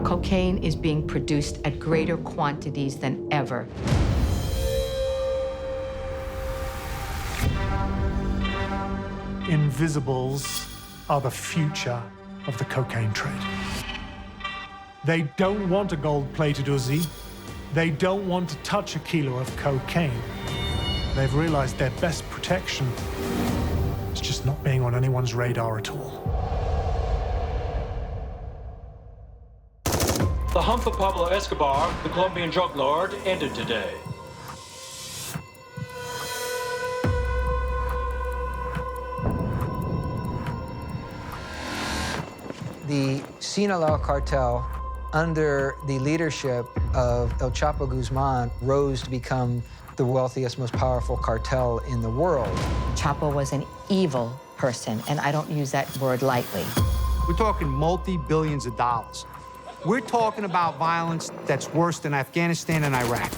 Cocaine is being produced at greater quantities than ever. Invisibles are the future of the cocaine trade. They don't want a gold-plated Uzi. They don't want to touch a kilo of cocaine. They've realized their best protection is just not being on anyone's radar at all. The hunt for Pablo Escobar, the Colombian drug lord, ended today. The Sinaloa cartel, under the leadership of El Chapo Guzman, rose to become the wealthiest, most powerful cartel in the world. Chapo was an evil person, and I don't use that word lightly. We're talking multi-billions of dollars. We're talking about violence that's worse than Afghanistan and Iraq.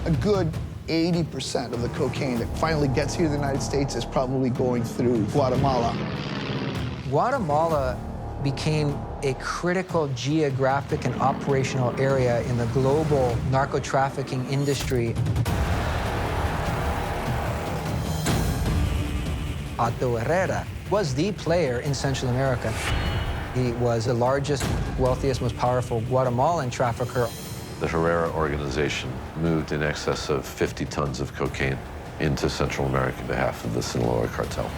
A good 80% of the cocaine that finally gets here to the United States is probably going through Guatemala. Guatemala became a critical geographic and operational area in the global narco-trafficking industry. Otto Herrera was the player in Central America. He was the largest, wealthiest, most powerful Guatemalan trafficker. The Herrera organization moved in excess of 50 tons of cocaine into Central America on behalf of the Sinaloa cartel.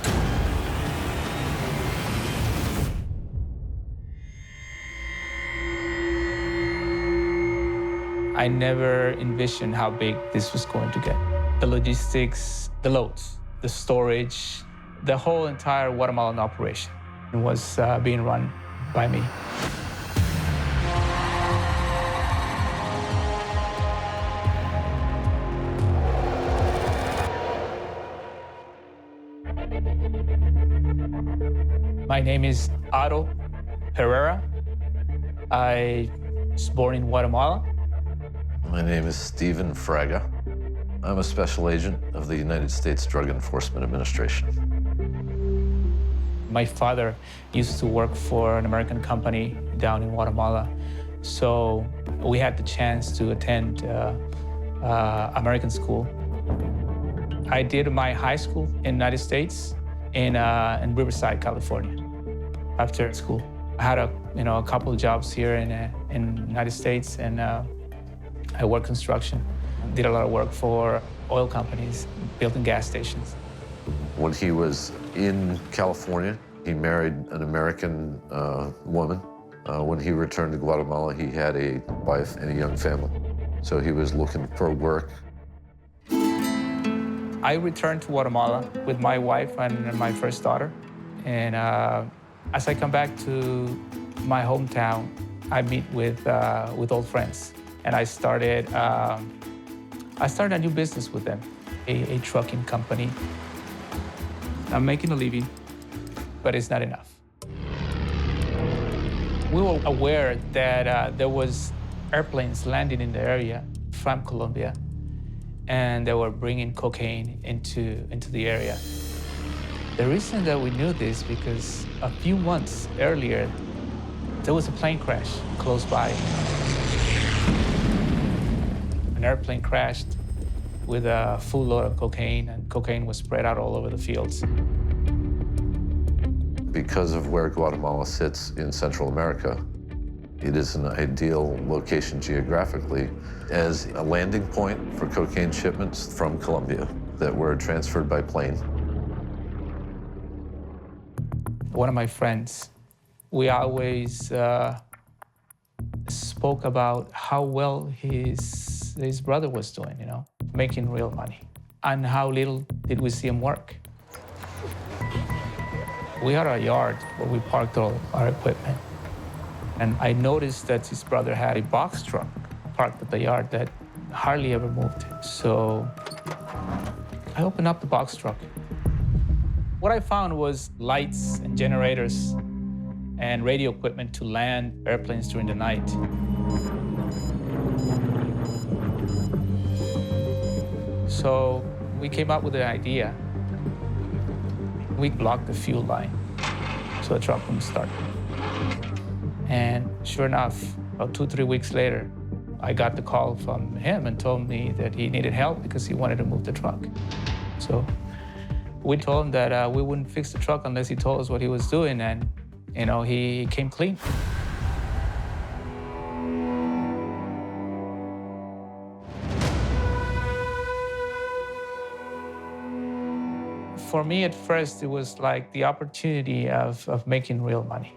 I never envisioned how big this was going to get. The logistics, the loads, the storage, the whole entire Guatemalan operation was being run by me. My name is Otto Herrera. I was born in Guatemala. My name is Stephen Fraga. I'm a special agent of the United States Drug Enforcement Administration. My father used to work for an American company down in Guatemala, so we had the chance to attend American school. I did my high school in the United States in Riverside, California. After school, I had a couple of jobs here in the United States, and I worked construction. Did a lot of work for oil companies, building gas stations. When he was in California, he married an American woman. When he returned to Guatemala, he had a wife and a young family. So he was looking for work. I returned to Guatemala with my wife and my first daughter. And as I come back to my hometown, I meet with old friends. And I started a new business with them, a trucking company. I'm making a living, but it's not enough. We were aware that there was airplanes landing in the area from Colombia, and they were bringing cocaine into the area. The reason that we knew this because a few months earlier, there was a plane crash close by. An airplane crashed with a full load of cocaine, and cocaine was spread out all over the fields. Because of where Guatemala sits in Central America, it is an ideal location geographically as a landing point for cocaine shipments from Colombia that were transferred by plane. One of my friends, we always spoke about how well his brother was doing, making real money, and how little did we see him work. We had a yard where we parked all our equipment, and I noticed that his brother had a box truck parked at the yard that hardly ever moved. So I opened up the box truck. What I found was lights and generators and radio equipment to land airplanes during the night. So we came up with an idea. We blocked the fuel line so the truck wouldn't start. And sure enough, about 2-3 weeks later, I got the call from him and told me that he needed help because he wanted to move the truck. So we told him that we wouldn't fix the truck unless he told us what he was doing, and he came clean. For me, at first, it was like the opportunity of making real money.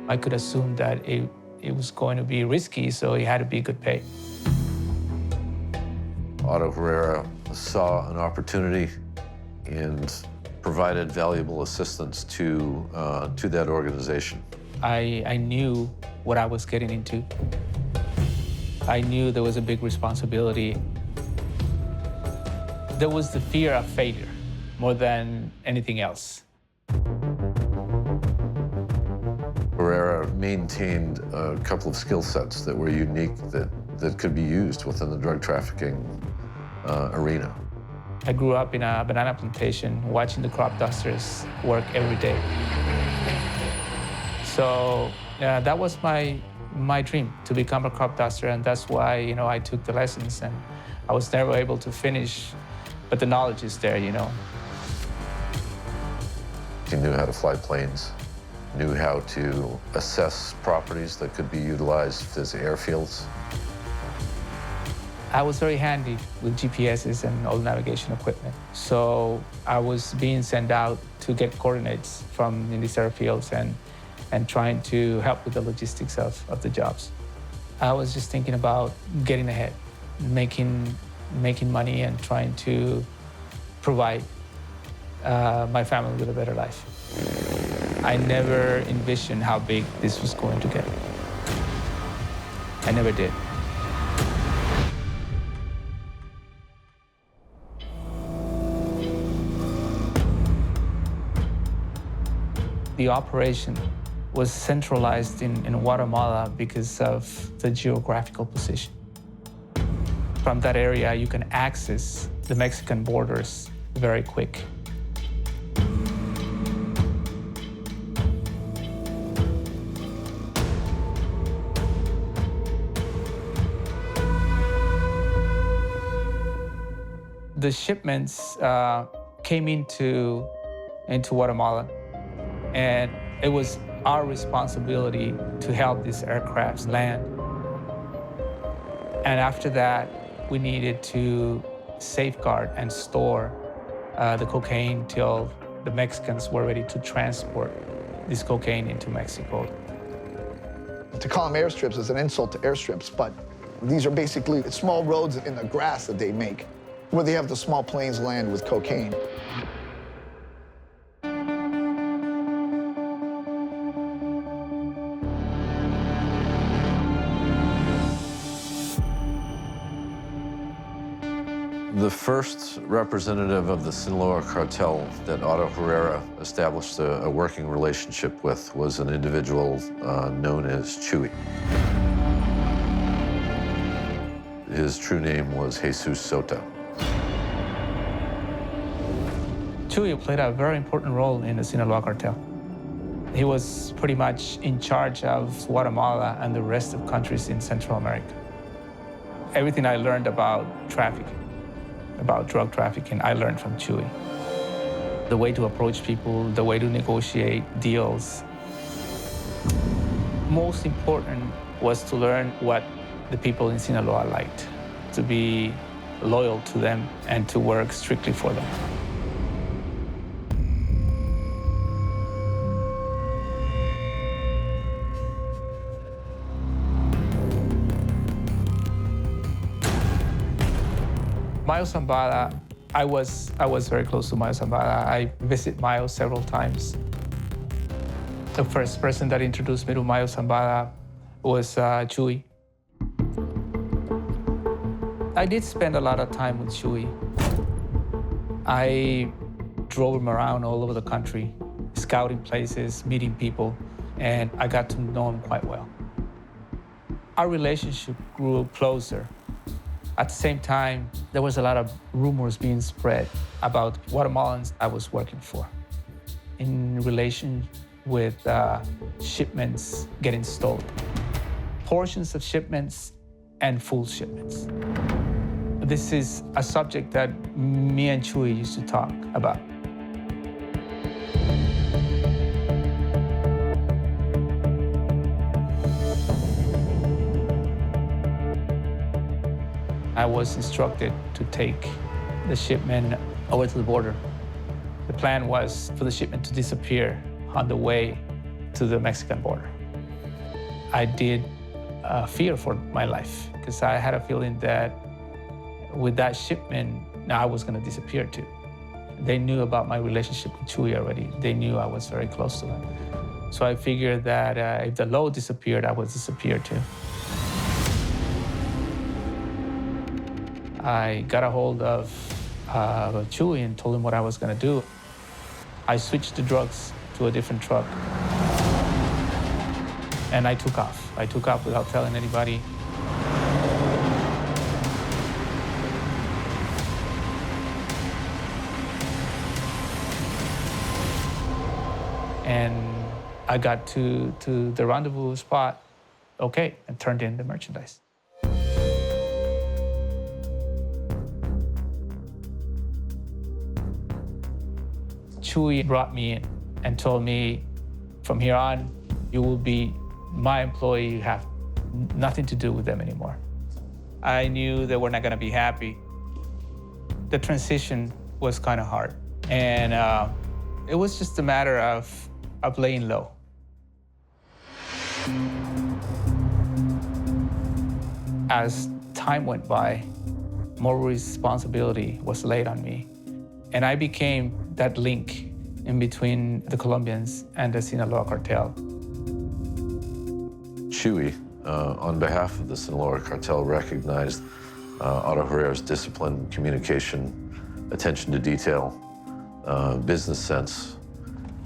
I could assume that it was going to be risky, so it had to be good pay. Otto Herrera saw an opportunity and provided valuable assistance to that organization. I knew what I was getting into. I knew there was a big responsibility. There was the fear of failure more than anything else. Herrera maintained a couple of skill sets that were unique that could be used within the drug trafficking arena. I grew up in a banana plantation watching the crop dusters work every day. So that was my dream, to become a crop duster, and that's why I took the lessons, and I was never able to finish, but the knowledge is there. He knew how to fly planes, knew how to assess properties that could be utilized as airfields. I was very handy with GPSs and all navigation equipment. So I was being sent out to get coordinates from these airfields and trying to help with the logistics of the jobs. I was just thinking about getting ahead, making money and trying to provide my family with a better life. I never envisioned how big this was going to get. I never did. The operation was centralized in Guatemala because of the geographical position. From that area, you can access the Mexican borders very quick. The shipments came into Guatemala, and it was our responsibility to help these aircrafts land. And after that, we needed to safeguard and store the cocaine till the Mexicans were ready to transport this cocaine into Mexico. To call them airstrips is an insult to airstrips, but these are basically small roads in the grass that they make, where they have the small planes land with cocaine. The first representative of the Sinaloa cartel that Otto Herrera established a working relationship with was an individual known as Chuy. His true name was Jesus Soto. Chuy played a very important role in the Sinaloa cartel. He was pretty much in charge of Guatemala and the rest of countries in Central America. Everything I learned about trafficking, about drug trafficking, I learned from Chuy. The way to approach people, the way to negotiate deals. Most important was to learn what the people in Sinaloa liked, to be loyal to them and to work strictly for them. Mayo Zambada, I was very close to Mayo Zambada. I visited Mayo several times. The first person that introduced me to Mayo Zambada was Chuy. I did spend a lot of time with Chuy. I drove him around all over the country, scouting places, meeting people, and I got to know him quite well. Our relationship grew closer. At the same time, there was a lot of rumors being spread about Guatemalans I was working for in relation with shipments getting stolen. Portions of shipments and full shipments. This is a subject that me and Chuy used to talk about. I was instructed to take the shipment over to the border. The plan was for the shipment to disappear on the way to the Mexican border. I did fear for my life because I had a feeling that with that shipment, I was going to disappear too. They knew about my relationship with Chuy already. They knew I was very close to them. So I figured that if the load disappeared, I would disappear too. I got a hold of Chuy and told him what I was going to do. I switched the drugs to a different truck. And I took off. I took off without telling anybody. And I got to the rendezvous spot, okay, and turned in the merchandise. Chuy brought me in and told me, from here on, you will be my employee. You have nothing to do with them anymore. I knew they were not going to be happy. The transition was kind of hard. And it was just a matter of laying low. As time went by, more responsibility was laid on me. And I became that link in between the Colombians and the Sinaloa cartel. Chuy, on behalf of the Sinaloa cartel, recognized Otto Herrera's discipline, communication, attention to detail, business sense,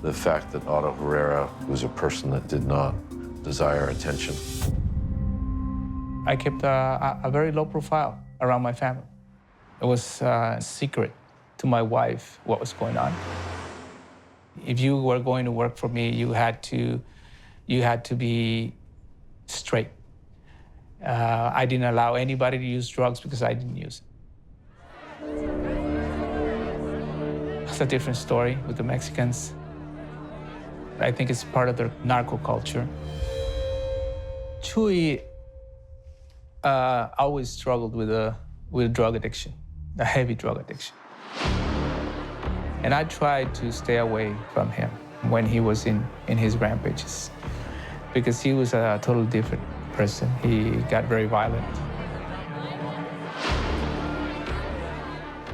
the fact that Otto Herrera was a person that did not desire attention. I kept a very low profile around my family. It was a secret to my wife what was going on. If you were going to work for me, you had to be straight. I didn't allow anybody to use drugs because I didn't use it. It's a different story with the Mexicans. I think it's part of their narco culture. Chuy always struggled with drug addiction, a heavy drug addiction. And I tried to stay away from him when he was in his rampages, because he was a totally different person. He got very violent.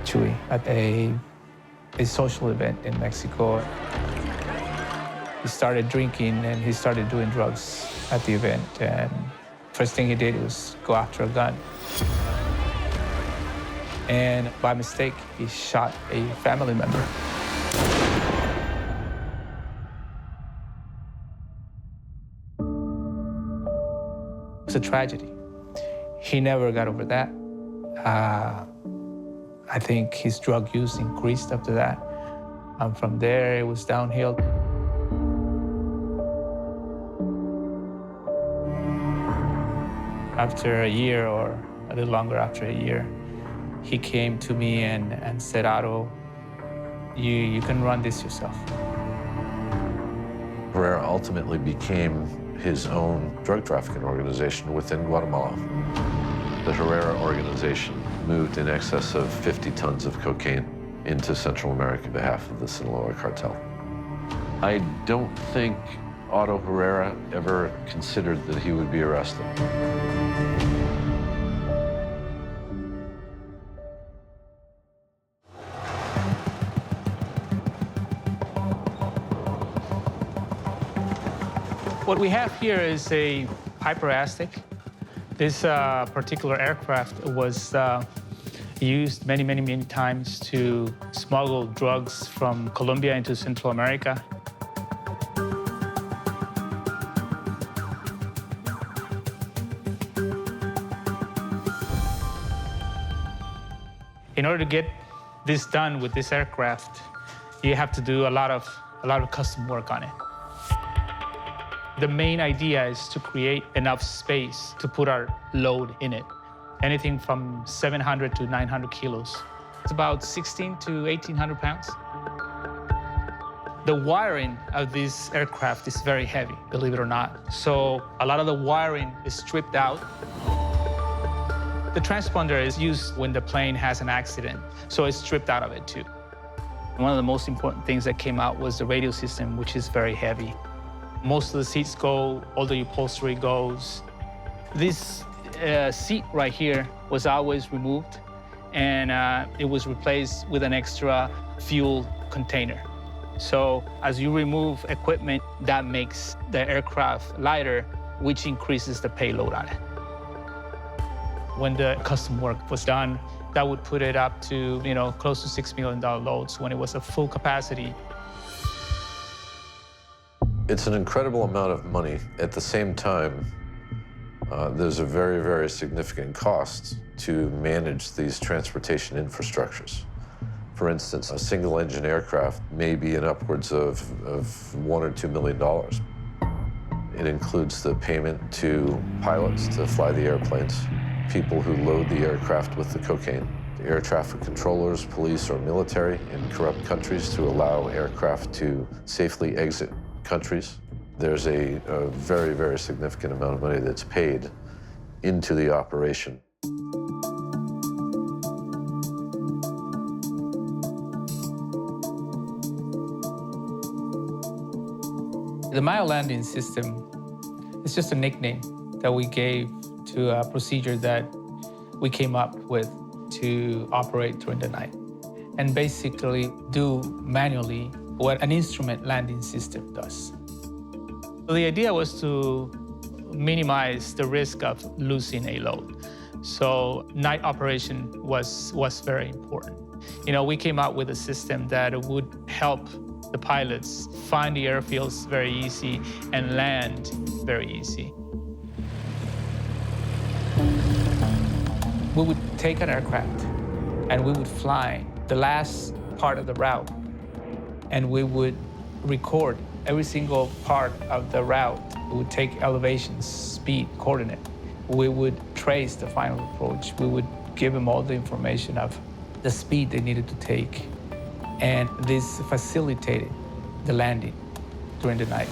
Chuy, at a social event in Mexico, he started drinking and he started doing drugs at the event. And first thing he did was go after a gun. And by mistake, he shot a family member. It was a tragedy. He never got over that. I think his drug use increased after that. And from there, it was downhill. After a year, or a little longer after a year, he came to me and said, Otto, you can run this yourself. Herrera ultimately became his own drug trafficking organization within Guatemala. The Herrera organization moved in excess of 50 tons of cocaine into Central America on behalf of the Sinaloa cartel. I don't think Otto Herrera ever considered that he would be arrested. What we have here is a Piper Aztec. This particular aircraft was used many, many, many times to smuggle drugs from Colombia into Central America. In order to get this done with this aircraft, you have to do a lot of custom work on it. The main idea is to create enough space to put our load in it. Anything from 700 to 900 kilos. It's about 16 to 1,800 pounds. The wiring of this aircraft is very heavy, believe it or not. So a lot of the wiring is stripped out. The transponder is used when the plane has an accident, so it's stripped out of it too. One of the most important things that came out was the radio system, which is very heavy. Most of the seats go, all the upholstery goes. This seat right here was always removed, and it was replaced with an extra fuel container. So as you remove equipment, that makes the aircraft lighter, which increases the payload on it. When the custom work was done, that would put it up to, close to $6 million loads when it was at full capacity. It's an incredible amount of money. At the same time, there's a very, very significant cost to manage these transportation infrastructures. For instance, a single-engine aircraft may be in upwards of $1 or $2 million. It includes the payment to pilots to fly the airplanes, people who load the aircraft with the cocaine, air traffic controllers, police, or military in corrupt countries to allow aircraft to safely exit countries. There's a very, very significant amount of money that's paid into the operation. The Mile landing system is just a nickname that we gave to a procedure that we came up with to operate during the night and basically do manually what an instrument landing system does. So the idea was to minimize the risk of losing a load. So night operation was very important. We came out with a system that would help the pilots find the airfields very easy and land very easy. We would take an aircraft and we would fly the last part of the route, and we would record every single part of the route. We would take elevations, speed, coordinate. We would trace the final approach. We would give them all the information of the speed they needed to take, and this facilitated the landing during the night.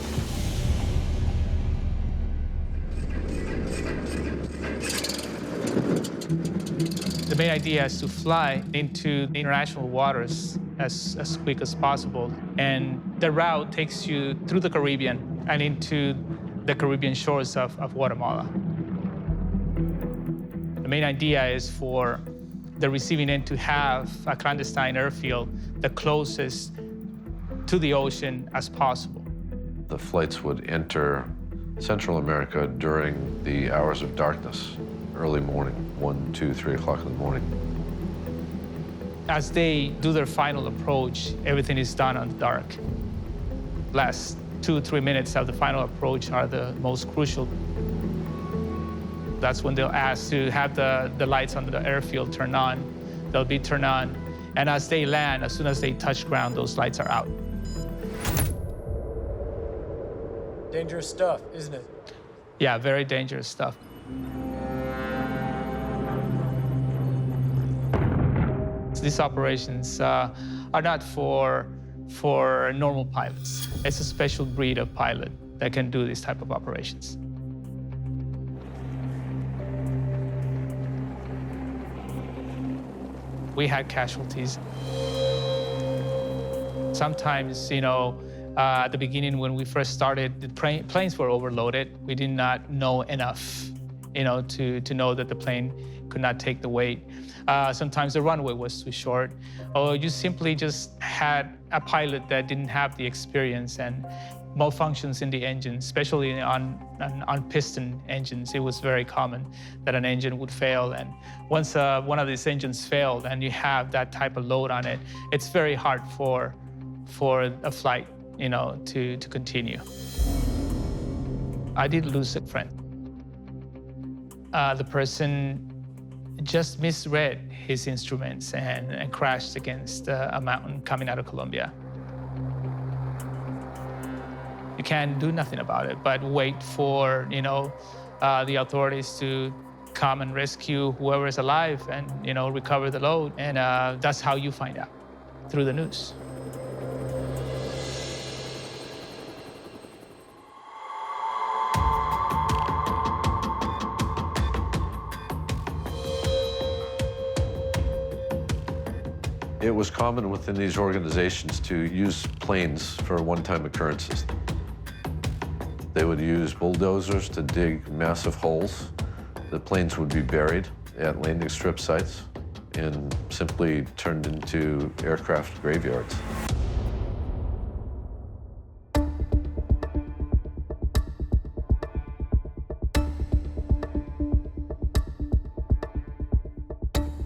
The main idea is to fly into international waters as quick as possible. And the route takes you through the Caribbean and into the Caribbean shores of Guatemala. The main idea is for the receiving end to have a clandestine airfield the closest to the ocean as possible. The flights would enter Central America during the hours of darkness, early morning, 1, 2, 3 o'clock in the morning. As they do their final approach, everything is done on the dark. Last 2 or 3 minutes of the final approach are the most crucial. That's when they'll ask to have the lights on the airfield turn on. They'll be turned on. And as they land, as soon as they touch ground, those lights are out. Dangerous stuff, isn't it? Yeah, very dangerous stuff. These operations are not for normal pilots. It's a special breed of pilot that can do this type of operations. We had casualties. Sometimes, at the beginning when we first started, the planes were overloaded. We did not know enough to know that the plane could not take the weight. Sometimes the runway was too short, or you simply just had a pilot that didn't have the experience, and malfunctions in the engine, especially on piston engines. It was very common that an engine would fail, and once one of these engines failed and you have that type of load on it, it's very hard for a flight, to continue. I did lose a friend. The person just misread his instruments and crashed against a mountain coming out of Colombia. You can't do nothing about it, but wait for, the authorities to come and rescue whoever is alive and, recover the load. And that's how you find out, through the news. It was common within these organizations to use planes for one-time occurrences. They would use bulldozers to dig massive holes. The planes would be buried at landing strip sites and simply turned into aircraft graveyards.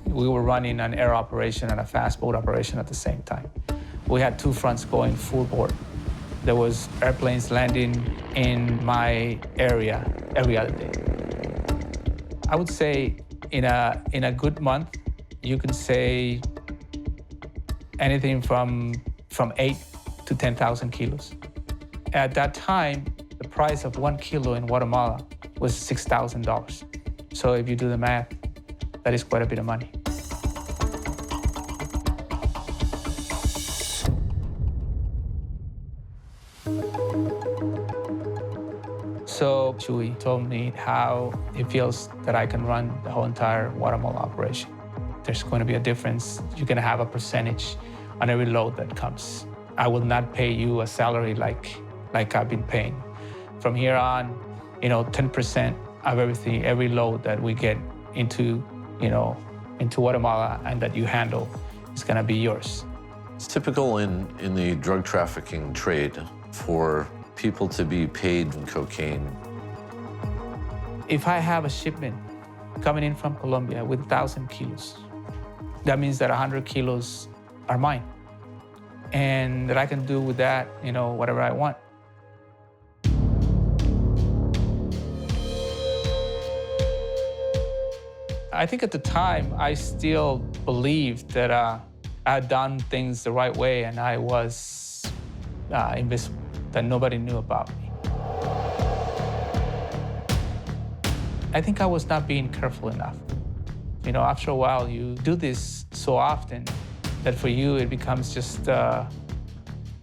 We were running an air operation and a fast boat operation at the same time. We had two fronts going full bore. There was airplanes landing in my area every other day. I would say in a good month, you could say anything from 8 to 10,000 kilos. At that time, the price of 1 kilo in Guatemala was $6,000. So if you do the math, that is quite a bit of money. So Chuy told me how it feels that I can run the whole entire Guatemala operation. There's going to be a difference. You're going to have a percentage on every load that comes. I will not pay you a salary like I've been paying. From here on, 10% of everything, every load that we get into Guatemala and that you handle is going to be yours. It's typical in the drug trafficking trade for people to be paid in cocaine. If I have a shipment coming in from Colombia with 1,000 kilos, that means that 100 kilos are mine, and that I can do with that, whatever I want. I think at the time, I still believed that I had done things the right way and I was invisible, that nobody knew about me. I think I was not being careful enough. After a while, you do this so often that for you, it becomes just,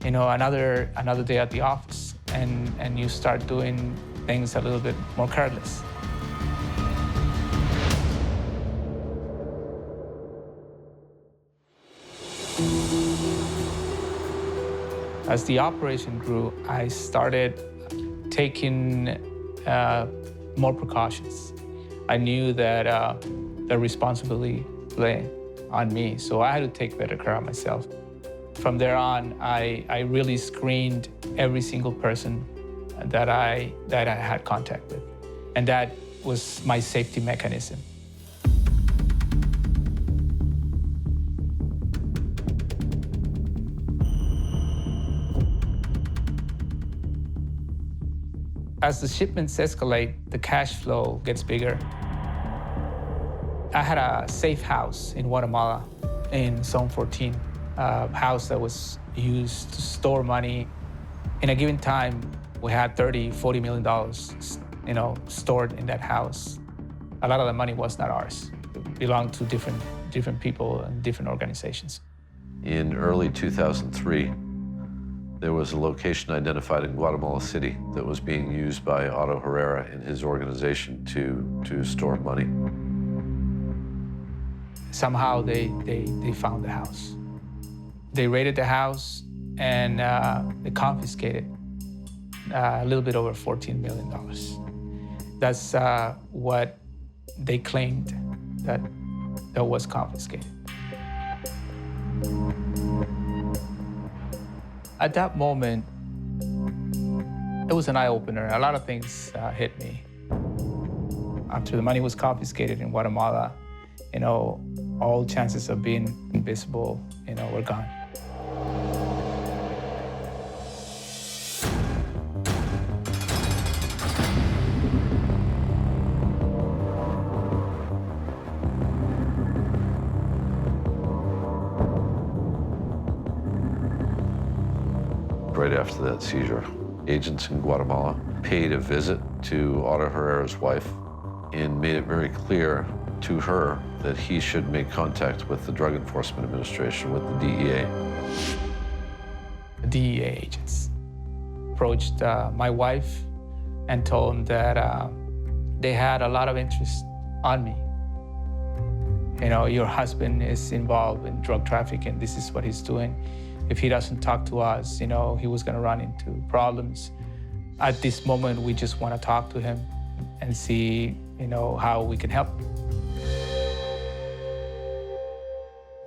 another day at the office, and you start doing things a little bit more careless. As the operation grew, I started taking more precautions. I knew that the responsibility lay on me, so I had to take better care of myself. From there on, I really screened every single person that I had contact with, and that was my safety mechanism. As the shipments escalate, the cash flow gets bigger. I had a safe house in Guatemala in Zone 14, a house that was used to store money. In a given time, we had $30, $40 million, stored in that house. A lot of the money was not ours. It belonged to different people and different organizations. In early 2003, there was a location identified in Guatemala City that was being used by Otto Herrera and his organization to store money. Somehow they found the house. They raided the house and they confiscated a little bit over $14 million. That's what they claimed that was confiscated. At that moment, it was an eye-opener. A lot of things hit me. After the money was confiscated in Guatemala, all chances of being invisible, were gone. Right after that seizure, agents in Guatemala paid a visit to Otto Herrera's wife and made it very clear to her that he should make contact with the Drug Enforcement Administration, with the DEA. The DEA agents approached my wife and told them that they had a lot of interest on me. Your husband is involved in drug trafficking. This is what he's doing. If he doesn't talk to us, he was going to run into problems. At this moment, we just want to talk to him and see, how we can help.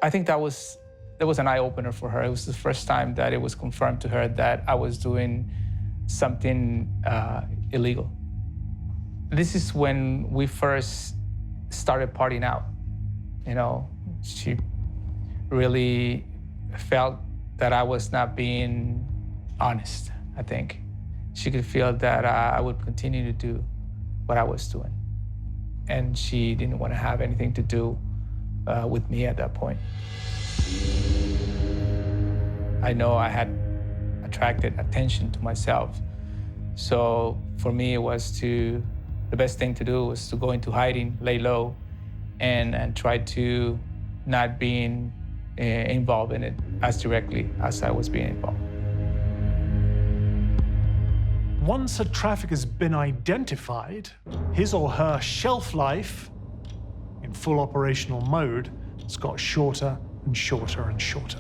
I think that was an eye-opener for her. It was the first time that it was confirmed to her that I was doing something illegal. This is when we first started partying out. She really felt that I was not being honest, I think. She could feel that I would continue to do what I was doing. And she didn't want to have anything to do with me at that point. I know I had attracted attention to myself. So for me, the best thing to do was to go into hiding, lay low, and try to not being involved in it as directly as I was being involved. Once a trafficker's been identified, his or her shelf life in full operational mode has got shorter and shorter and shorter.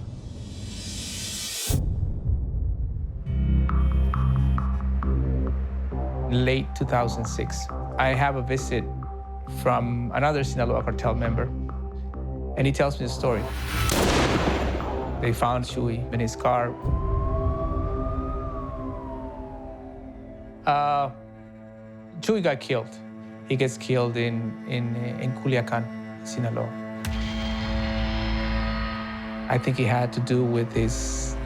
Late 2006, I have a visit from another Sinaloa cartel member, and he tells me the story. They found Chuy in his car. Chuy got killed. He gets killed in Culiacan, Sinaloa. I think he had to do with his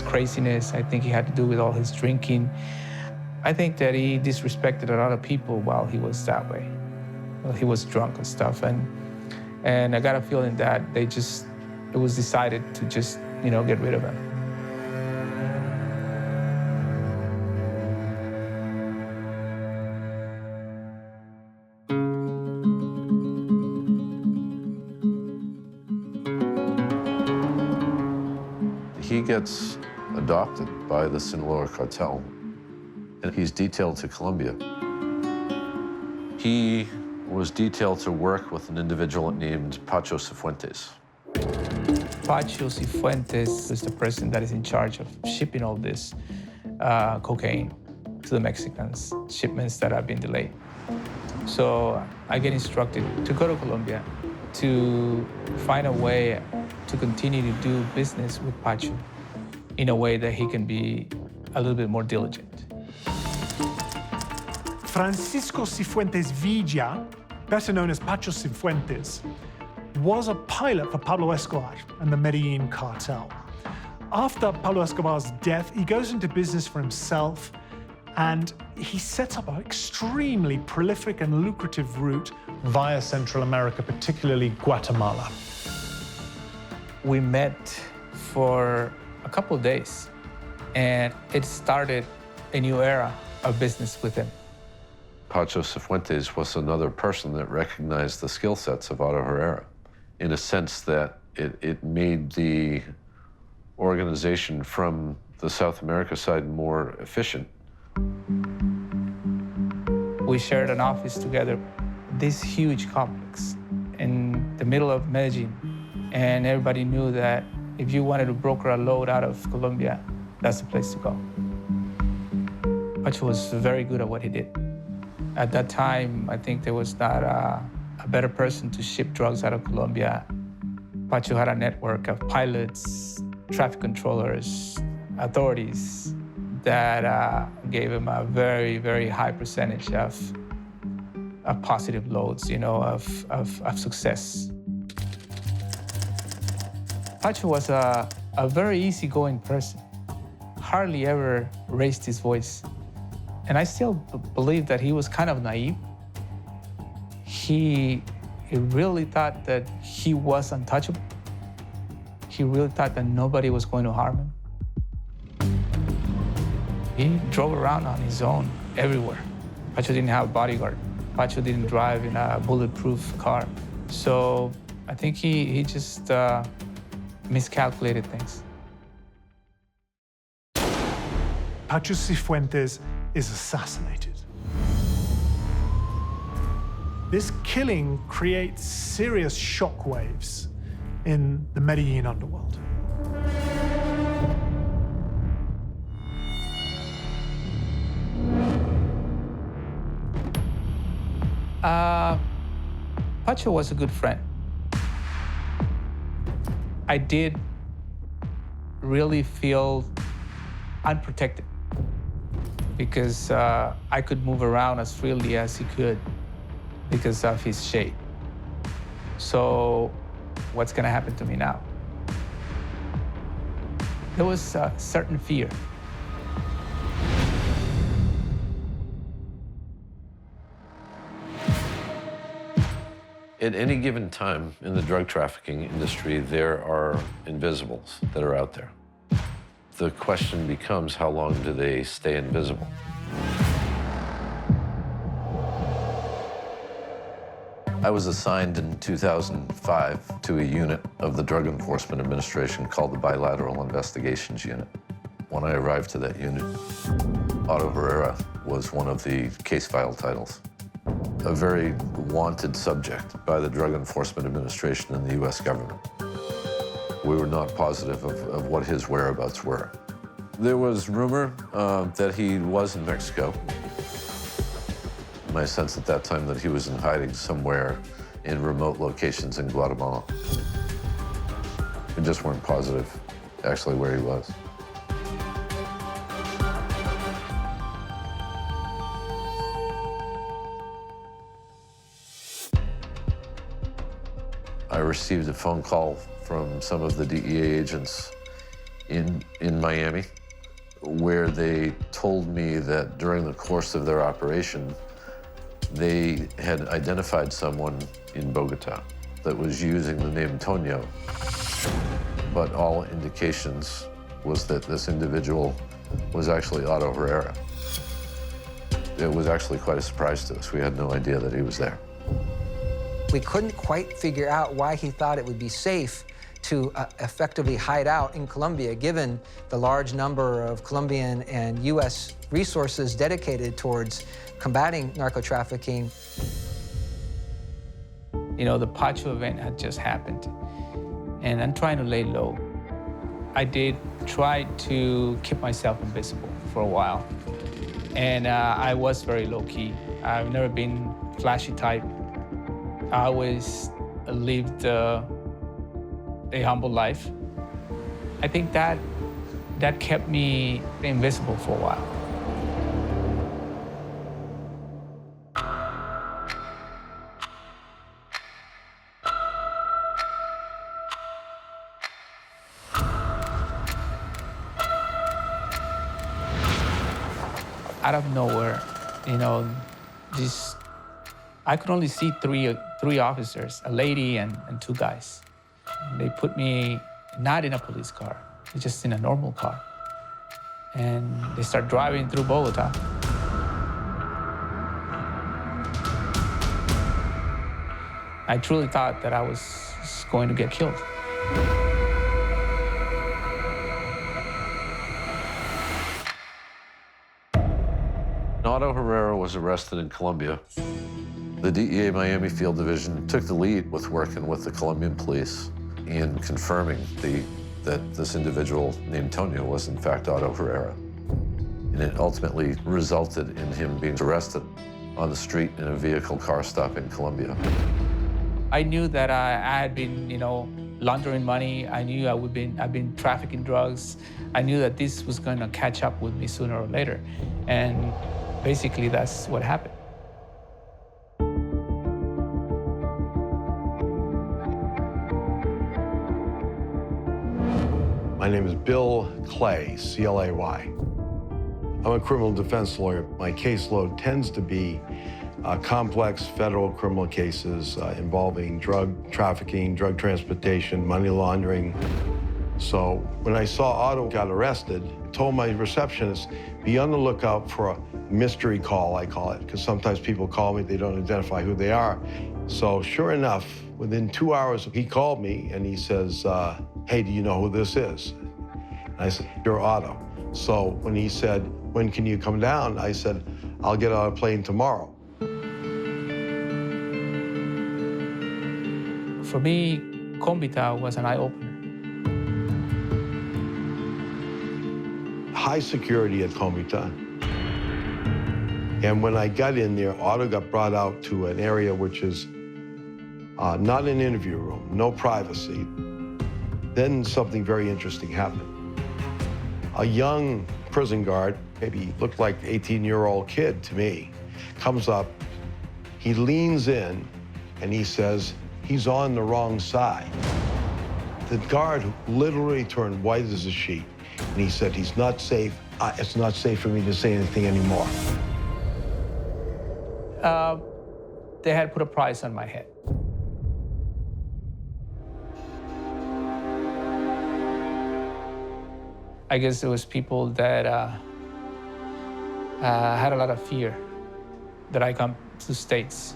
craziness. I think he had to do with all his drinking. I think that he disrespected a lot of people while he was that way. Well, he was drunk and stuff, and I got a feeling that it was decided to just, get rid of him. He gets adopted by the Sinaloa cartel, and he's detailed to Colombia. He was detailed to work with an individual named Pacho Cifuentes. Pacho Cifuentes is the person that is in charge of shipping all this cocaine to the Mexicans, shipments that have been delayed. So I get instructed to go to Colombia to find a way to continue to do business with Pacho in a way that he can be a little bit more diligent. Francisco Cifuentes Villa, better known as Pacho Cifuentes, was a pilot for Pablo Escobar and the Medellin cartel. After Pablo Escobar's death, he goes into business for himself, and he sets up an extremely prolific and lucrative route via Central America, particularly Guatemala. We met for a couple of days, and it started a new era of business with him. Pacho Cifuentes was another person that recognized the skill sets of Otto Herrera, in a sense that it made the organization from the South America side more efficient. We shared an office together, this huge complex in the middle of Medellin, and everybody knew that if you wanted to broker a load out of Colombia, that's the place to go. Pacho was very good at what he did. At that time, I think there was not a better person to ship drugs out of Colombia. Pacho had a network of pilots, traffic controllers, authorities that gave him a very, very high percentage of positive loads, of success. Pacho was a very easygoing person, hardly ever raised his voice. And I still believe that he was kind of naive. He really thought that he was untouchable. He really thought that nobody was going to harm him. He drove around on his own everywhere. Pacho didn't have a bodyguard. Pacho didn't drive in a bulletproof car. So I think he just miscalculated things. Pacho Cifuentes is assassinated. This killing creates serious shockwaves in the Medellin underworld. Pacho was a good friend. I did really feel unprotected because I could move around as freely as he could because of his shape. So what's gonna happen to me now? There was a certain fear. At any given time in the drug trafficking industry, there are invisibles that are out there. The question becomes, how long do they stay invisible? I was assigned in 2005 to a unit of the Drug Enforcement Administration called the Bilateral Investigations Unit. When I arrived to that unit, Otto Herrera was one of the case file titles. A very wanted subject by the Drug Enforcement Administration and the US government. We were not positive of what his whereabouts were. There was rumor that he was in Mexico. My sense at that time that he was in hiding somewhere in remote locations in Guatemala. We just weren't positive actually where he was. I received a phone call from some of the DEA agents in Miami, where they told me that during the course of their operation, they had identified someone in Bogota that was using the name Tonio. But all indications was that this individual was actually Otto Herrera. It was actually quite a surprise to us. We had no idea that he was there. We couldn't quite figure out why he thought it would be safe to effectively hide out in Colombia, given the large number of Colombian and U.S. resources dedicated towards combating narco-trafficking. The Pacho event had just happened, and I'm trying to lay low. I did try to keep myself invisible for a while, and I was very low-key. I've never been flashy type. I always lived a humble life. I think that kept me invisible for a while. Out of nowhere, I could only see three officers, a lady and two guys. They put me not in a police car, just in a normal car. And they start driving through Bogota. I truly thought that I was going to get killed. Otto Herrera was arrested in Colombia. The DEA Miami Field Division took the lead with working with the Colombian police in confirming that this individual named Tonio was in fact Otto Herrera. And it ultimately resulted in him being arrested. on the street in a vehicle car stop in Colombia. I knew that I had been, laundering money. I knew I've been trafficking drugs. I knew that this was going to catch up with me sooner or later. And basically, that's what happened. My name is Bill Clay, C-L-A-Y. I'm a criminal defense lawyer. My caseload tends to be complex federal criminal cases involving drug trafficking, drug transportation, money laundering. So when I saw Otto got arrested, I told my receptionist, be on the lookout for a mystery call, I call it, because sometimes people call me, they don't identify who they are. So sure enough, within 2 hours, he called me and he says, hey, do you know who this is? And I said, you're Otto. So when he said, when can you come down? I said, I'll get on a plane tomorrow. For me, Combita was an eye-opener. High security at Combita. And when I got in there, Otto got brought out to an area which is not an interview room, no privacy. Then something very interesting happened. A young prison guard, maybe looked like an 18-year-old kid to me, comes up, he leans in, and he says, he's on the wrong side. The guard literally turned white as a sheet, and he said, he's not safe. It's not safe for me to say anything anymore. They had put a price on my head. I guess there was people that had a lot of fear that I come to the States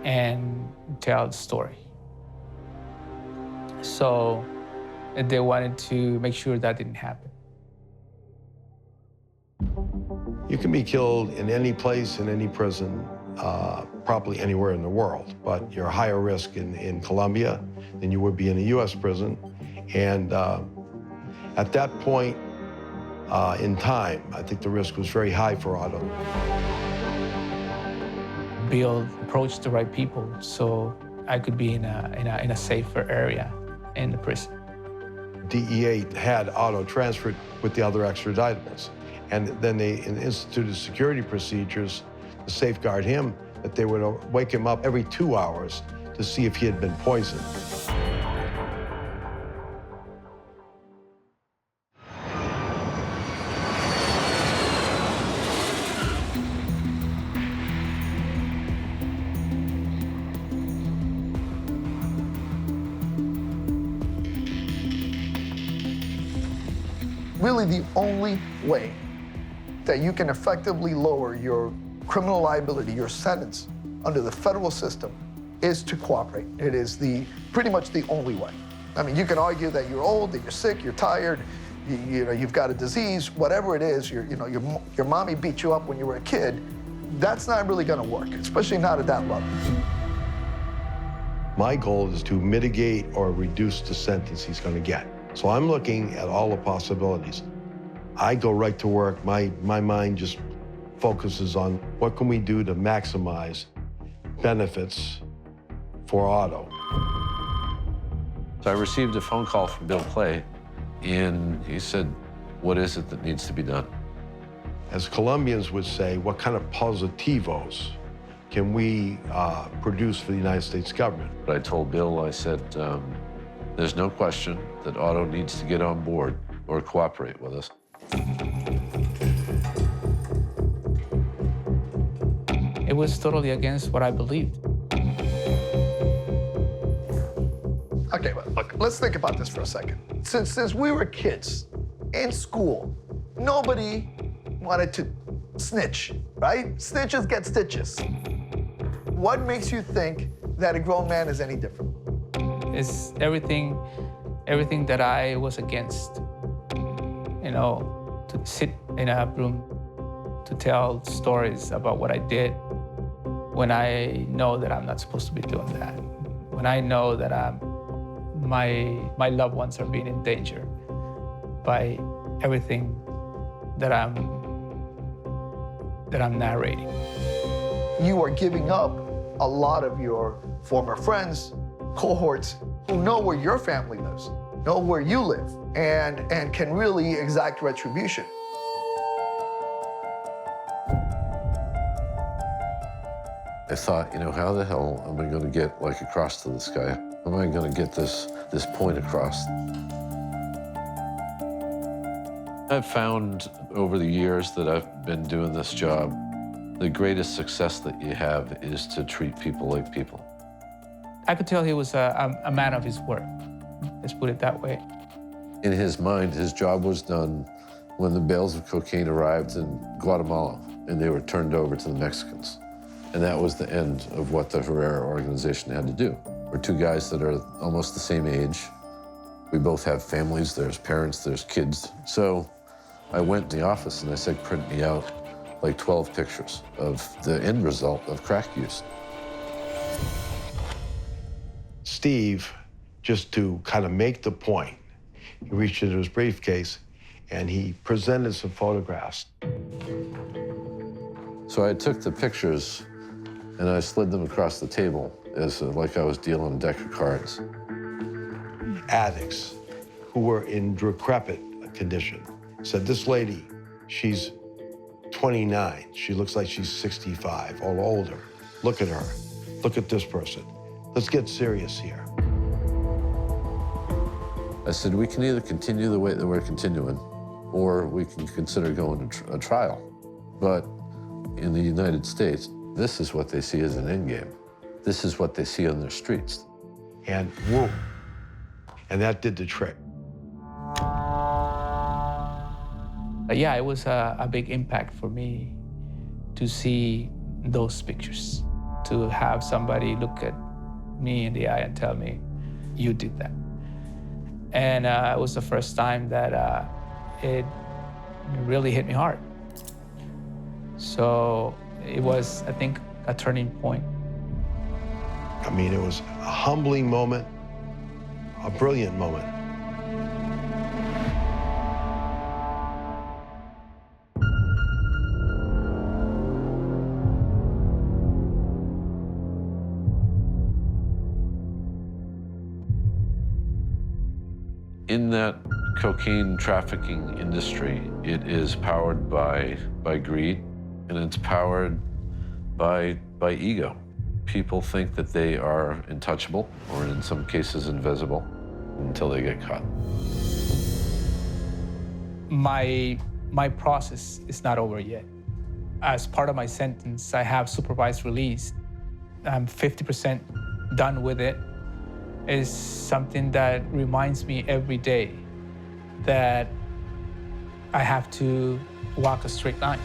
and tell the story. So they wanted to make sure that didn't happen. You can be killed in any place, in any prison, probably anywhere in the world, but you're a higher risk in Colombia than you would be in a US prison. And at that point in time, I think the risk was very high for Otto. Bill approached the right people so I could be in a safer area in the prison. DEA had Otto transferred with the other extraditables. And then they instituted security procedures to safeguard him, that they would wake him up every 2 hours to see if he had been poisoned. Really, the only way that you can effectively lower your criminal liability, your sentence under the federal system, is to cooperate. It is pretty much the only way. I mean, you can argue that you're old, that you're sick, you're tired, you've got a disease, whatever it is, your mommy beat you up when you were a kid. That's not really going to work, especially not at that level. My goal is to mitigate or reduce the sentence he's going to get. So I'm looking at all the possibilities. I go right to work. My mind just focuses on what can we do to maximize benefits for Otto. So I received a phone call from Bill Clay, and he said, what is it that needs to be done? As Colombians would say, what kind of positivos can we produce for the United States government? But I told Bill, I said, there's no question that Otto needs to get on board or cooperate with us. It was totally against what I believed. Okay, but look, let's think about this for a second. Since we were kids in school, nobody wanted to snitch, right? Snitches get stitches. What makes you think that a grown man is any different? It's everything that I was against. You know, to sit in a room to tell stories about what I did when I know that I'm not supposed to be doing that. When I know that my loved ones are being in danger by everything that I'm that I'm narrating. You are giving up a lot of your former friends, cohorts, who know where your family lives, know where you live, and can really exact retribution. I thought, how the hell am I going to get across to this guy? How am I going to get this point across? I've found over the years that I've been doing this job, the greatest success that you have is to treat people like people. I could tell he was a man of his word. Let's put it that way. In his mind, his job was done when the bales of cocaine arrived in Guatemala and they were turned over to the Mexicans. And that was the end of what the Herrera organization had to do. We're two guys that are almost the same age. We both have families, there's parents, there's kids. So I went in the office and I said, print me out 12 pictures of the end result of crack use. Steve, just to kind of make the point, he reached into his briefcase and he presented some photographs. So I took the pictures and I slid them across the table as like I was dealing a deck of cards. Addicts who were in decrepit condition said, this lady, she's 29. She looks like she's 65 or older. Look at her. Look at this person. Let's get serious here. I said, we can either continue the way that we're continuing, or we can consider going to a trial. But in the United States, this is what they see as an end game. This is what they see on their streets. And whoa. And that did the trick. Yeah, it was a big impact for me to see those pictures, to have somebody look at me in the eye and tell me, you did that. And it was the first time that it really hit me hard. So it was, I think, a turning point. I mean, it was a humbling moment, a brilliant moment. In that cocaine trafficking industry, it is powered by greed, and it's powered by ego. People think that they are untouchable, or in some cases invisible, until they get caught. My process is not over yet. As part of my sentence, I have supervised release. I'm 50% done with it. It's something that reminds me every day that I have to walk a straight line.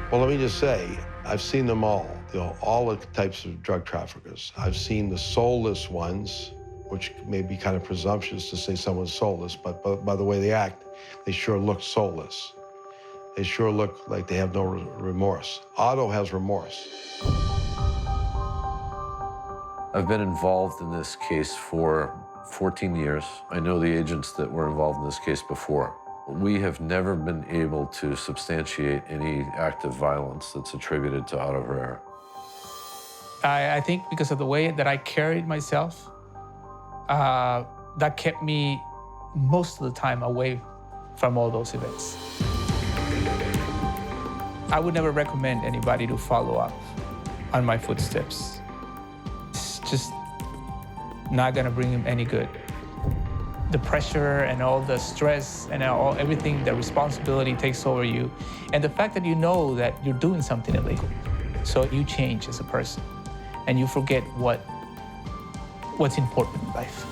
Well, let me just say, I've seen them all the types of drug traffickers. I've seen the soulless ones, which may be kind of presumptuous to say someone's soulless, but by the way they act, they sure look soulless. They sure look like they have no remorse. Otto has remorse. I've been involved in this case for 14 years. I know the agents that were involved in this case before. We have never been able to substantiate any act of violence that's attributed to Otto Herrera. I think because of the way that I carried myself, that kept me most of the time away from all those events. I would never recommend anybody to follow up on my footsteps. It's just not gonna bring him any good. The pressure and all the stress and everything, the responsibility takes over you. And the fact that you know that you're doing something illegal. So you change as a person and you forget what's important in life.